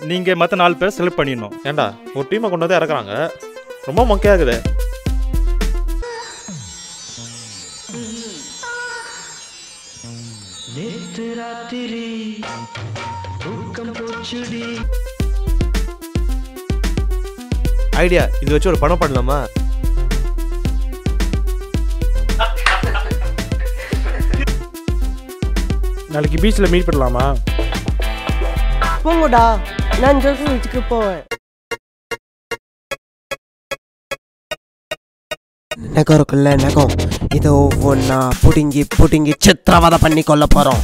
நீங்கள் மற்ற 4 பேர் செலக்ட் பண்ணிடணும். ஏண்டா ஒரு டீமை கொண்டு வந்து இறக்குறாங்க, ரொம்ப மொக்கையாகுது. ஐடியா, இது வச்சு ஒரு படம் பண்ணலாமா? நாளைக்கு பீச்சில் மீட் பண்ணலாமா? போங்கடா, நான் ஜோசப் வீட்டுக்கு போவேன். நகம் இருக்குல்ல, நகம், இதை ஒவ்வொன்னா புடுங்கி புடுங்கி சித்திரவதை பண்ணி கொள்ள போறோம்.